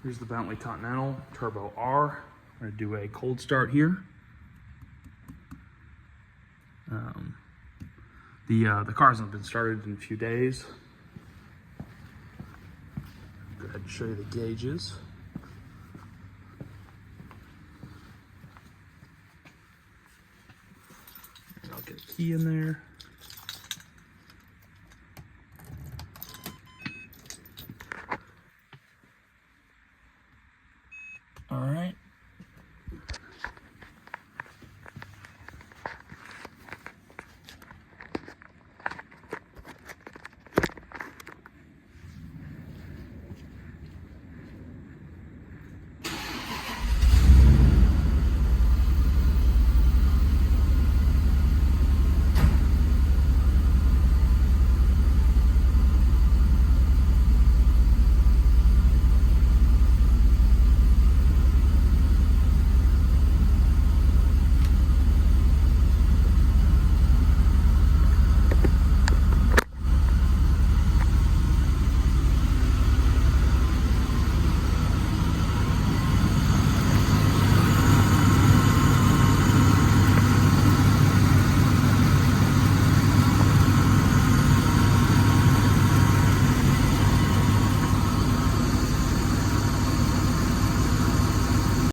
Here's the Bentley Continental Turbo R. I'm gonna do a cold start here. The car hasn't been started in a few days. Go ahead and show you the gauges. And I'll get a key in there. All right.